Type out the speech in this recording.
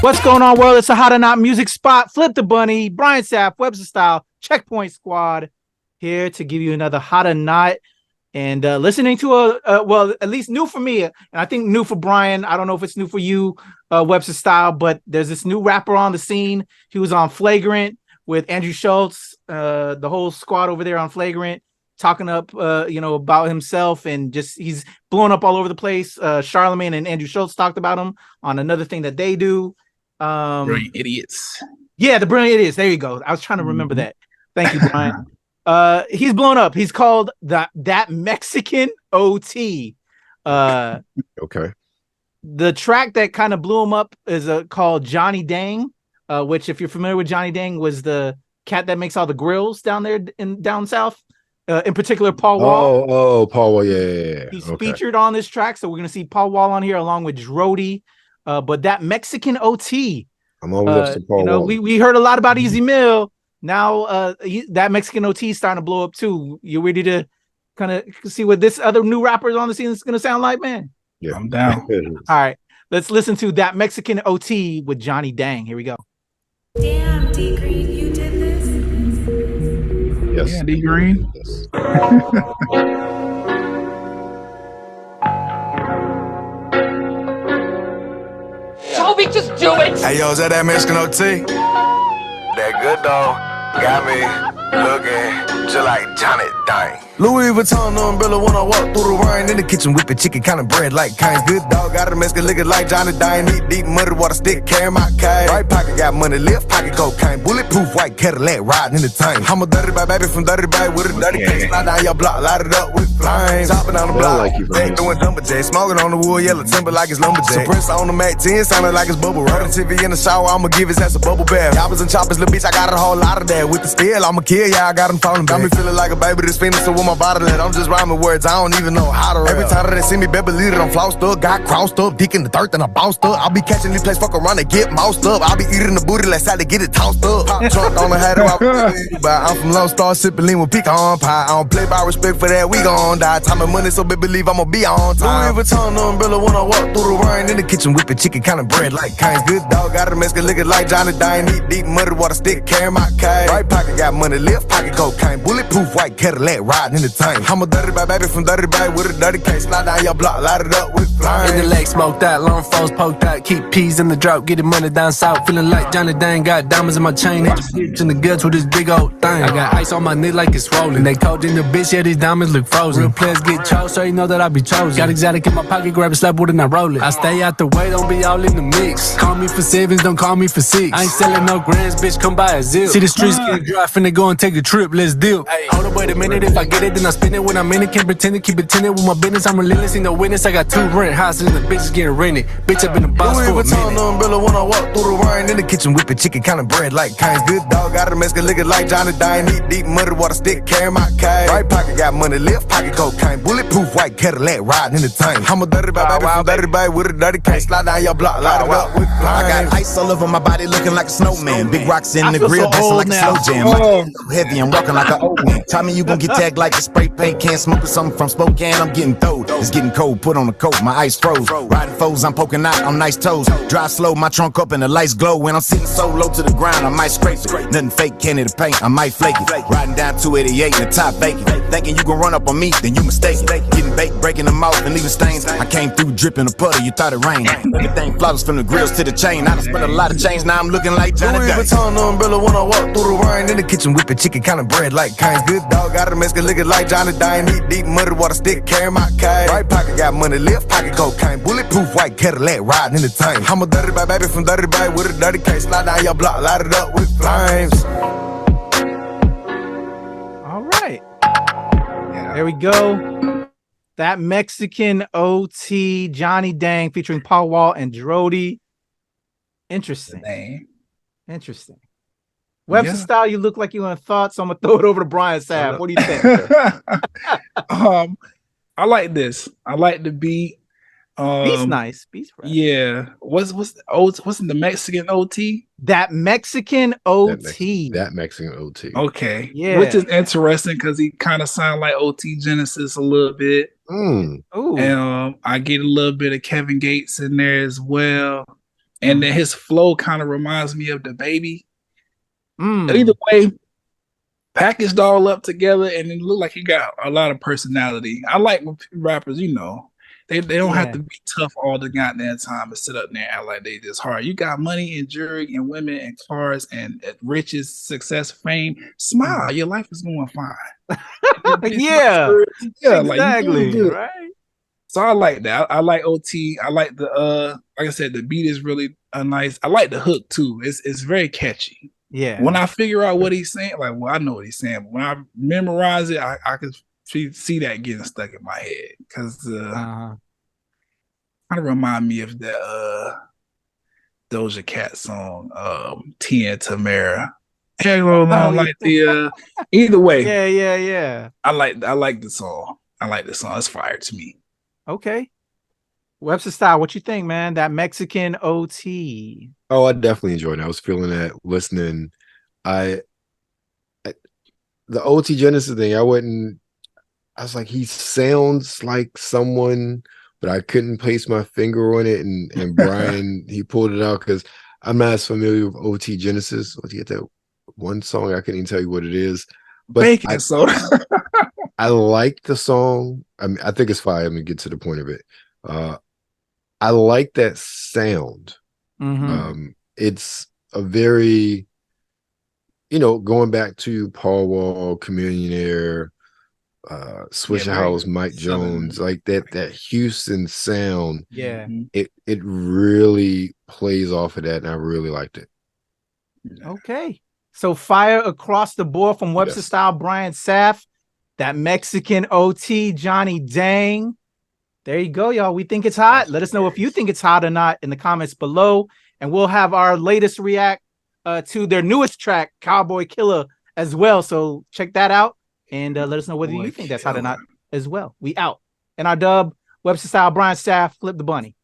What's going on, world? It's a Hot or Not music spot. Flip the Bunny, Brian Sapph, WebsterStyle, Checkpoint Squad, here to give you another Hot or Not. And listening to well, at least new for me, and I think new for Brian. I don't know if it's new for you, WebsterStyle, but there's this new rapper on the scene. He was on Flagrant with Andrew Schultz, the whole squad over there on Flagrant, talking up, about himself, and just he's blowing up all over the place. Charlemagne and Andrew Schultz talked about him on another thing that they do. Brilliant Idiots. Yeah, the Brilliant Idiots. There you go. I was trying to remember that. Thank you, Brian. He's blown up. He's called That Mexican OT. Okay. The track that kind of blew him up is called Johnny Dang, which, if you're familiar with Johnny Dang, was the cat that makes all the grills down there down south. In particular, Paul Wall. Oh, Paul Wall. Yeah. He's featured on this track, so we're gonna see Paul Wall on here along with DRODi. But That Mexican OT. I'm always up to Paul Wall. We heard a lot about Easy Mill. Now That Mexican OT is starting to blow up too. You ready to kind of see what this other new rapper on the scene is gonna sound like, man? Yeah, I'm down. All right, let's listen to That Mexican OT with Johnny Dang. Here we go. Damn, D Green, you did this? Yes. Yeah, D Green. Yes. Toby, just do it! Hey, yo, is that Mexican OT? That good dog got me looking just like Johnny Dang. Louis Vuitton umbrella when I walk through the rain. In the kitchen whipping chicken, kind of bread like Kane's. Good dog, got a Mexican liquor like Johnny Dang. Eat deep muddy water stick, carry my cane. Right pocket got money, left pocket cocaine. Bulletproof white Cadillac riding in the tank. I'm a dirty baby from Dirty Bay with a dirty case. Slide down your block, light it up with flames. Hopping on the block, like doing lumberjack. Smoking on the wood, yellow timber like it's lumberjack. Suppress on the Mac 10, sounding like it's bubble wrap. TV in the shower, I'ma give his ass a bubble bath. Choppers and choppers, little bitch, I got a whole lot of that. With the steel, I'ma kill ya, I got him falling back. Got me feeling like a baby that's finished, so with my bottle that I'm just rhyming words, I don't even know how to rap. Every time that they see me, better believe it, I'm flossed up. Got crossed up, dick in the dirt, then I bounced up. I'll be catching these plays, fuck around and get moused up. I'll be eating the booty, let's how to get it tossed up. Pop trunk on the hat, I'm from Lone Star, sipping lean with pecan pie. I don't play by respect for that, we gon' die. Time and money, so baby believe I'ma be on time. Louis Vuitton umbrella when I walk through the rain. In the kitchen whipping chicken, kind of bread like Kane's. Good dog, got a Mexican liquor like Johnny Dang. Eat deep muddy water stick, carry my cane. Right pocket got money, left pocket cocaine. Bulletproof white Cadillac riding in the tank. I'm a dirty baby from Dirty Bay with a dirty case. Slide down your block, light it up with flames. In the leg smoked out, long foes poked out. Keep peas in the drought, getting money down south. Feeling like Johnny Dang, got diamonds in my chain. Hit the bitch in the guts with this big old thing. I got ice on my neck like it's swollen. They cold in the bitch, yeah, these diamonds look frozen. Real players get chose, so you know that I be chosen. Got exotic in my pocket, grab a slap with it and I roll it. I stay out the way, don't be all in the mix. Call me for sevens, don't call me for six. I ain't selling no grands, bitch, come buy a zip. See the streets get dry, finna go and take a trip, let's deal. Hold up, wait a minute, if I get it, then I spend it. When I'm in it, can't pretend it, keep it tinted with my business. I'm relentless, ain't no witness. I got 2 rent houses and the bitch is getting rented. Bitch, I've been a boss for a minute. Umbrella when I walk through the rain. In the kitchen whipping chicken, kind of bread like Kane's. Good dog, got a Mexican liquor like Johnny Dang. Eat deep muddy water stick, carry my cane. Right pocket got money, left pocket cocaine. Bulletproof white Cadillac riding in the tank. I'm a dirty baby from Dirty Bay with a dirty case. Slide down your block, light it up with flames. I got ice all over my body, looking like a snowman. Big rocks in the grill, dancing like a slow jam. Like heavy, I'm walking like an old man. Tell me you gon' get tagged like a spray paint can. Smoking something from Spokane, I'm getting throwed. It's getting cold, put on a coat, my ice froze. Riding foes, I'm poking out on nice toes. Drive slow, my trunk up and the lights glow. When I'm sitting so low to the ground, I might scrape it. Nothing fake, candy to paint, I might flake it. Riding down 288 in the top vacant. Thinking you gon' run up on me, then you mistaken. Getting baked, breaking them off and leaving stains. I came through dripping a puddle, you thought it rained. Everything flawless from the grills to the chain. I done spent a lot of change, now I'm looking like Johnny Dang. Louis Vuitton umbrella when I walk through the rain. In the kitchen whipping chicken, kind of bread like Kane's. Good dog, got a Mexican liquor like Johnny Dang. Eat deep muddy water stick, carry my cane. Right pocket got money, left pocket cocaine. Bulletproof white Cadillac riding in the tank. I'm a dirty baby from Dirty Bay with a dirty case. Slide down your block, light it up with flames. All right. There we go. That Mexican OT, Johnny Dang, featuring Paul Wall and DRODi. Interesting. Interesting. WebsterStyle, you look like you want thoughts, so I'm gonna throw it over to Brian Sapph. What do you think? I like this. I like the beat. Beat's nice. Beat's fresh. Yeah. What's the Mexican OT? That Mexican OT. That Mexican OT. Okay. Yeah. Which is interesting because he kind of sound like OT Genesis a little bit. Ooh. And I get a little bit of Kevin Gates in there as well. and then his flow kind of reminds me of the baby. Mm. Either way, packaged all up together, and it looked like he got a lot of personality. I like when rappers, you know, they don't have to be tough all the goddamn time and sit up there and act like they just hard. You got money and jewelry and women and cars and riches, success, fame. Smile, your life is going fine. Yeah, exactly. Like, right. So I like that. I like OT. I like the like I said, the beat is really nice. I like the hook too. It's very catchy. Yeah. When I figure out what he's saying, like, well, I know what he's saying, but when I memorize it, I can see that getting stuck in my head because kind of remind me of that Doja Cat song, Tia and Tamara. Like the either way. Yeah. I like the song. I like the song. It's fire to me. Okay. WebsterStyle, what you think, man? That Mexican OT. Oh, I definitely enjoyed it. I was feeling that listening. The OT Genesis thing, I was like, he sounds like someone, but I couldn't place my finger on it. And Brian, he pulled it out because I'm not as familiar with OT Genesis. Let's get that one song. I couldn't even tell you what it is. But Baking soda. I like the song. I mean, I think it's fine. I'm gonna get to the point of it. I like that sound. It's a very, going back to Paul Wall, Chameleonaire, Swisher House, Mike Jones, like that Houston sound. Yeah. It really plays off of that, and I really liked it. Okay. So fire across the board from WebsterStyle, Brian Sapph, that Mexican OT, Johnny Dang. There you go, y'all. We think it's hot. Let us know if you think it's hot or not in the comments below. And we'll have our latest react to their newest track, Cowboy Killer, as well. So check that out and let us know whether you think that's hot or not as well. We out. And our dub, WebsterStyle, Brian Sapph, Flip the Bunny.